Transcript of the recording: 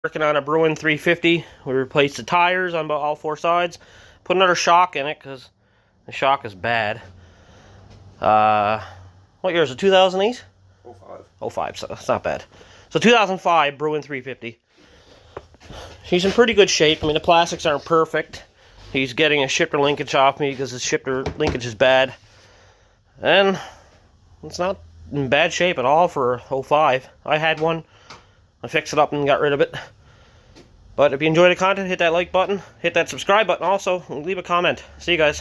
Working on a Bruin 350. We replaced the tires on about all four sides. Put another shock in it because the shock is bad. What year is it? 2008? 05. 05, so it's not bad. So 2005 Bruin 350. She's in pretty good shape. I mean, the plastics aren't perfect. He's getting a shifter linkage off me because his shifter linkage is bad. And it's not in bad shape at all for 05. I had one. I fixed it up and got rid of it. But if you enjoy the content, hit that like button, hit that subscribe button also, and leave a comment. See you guys.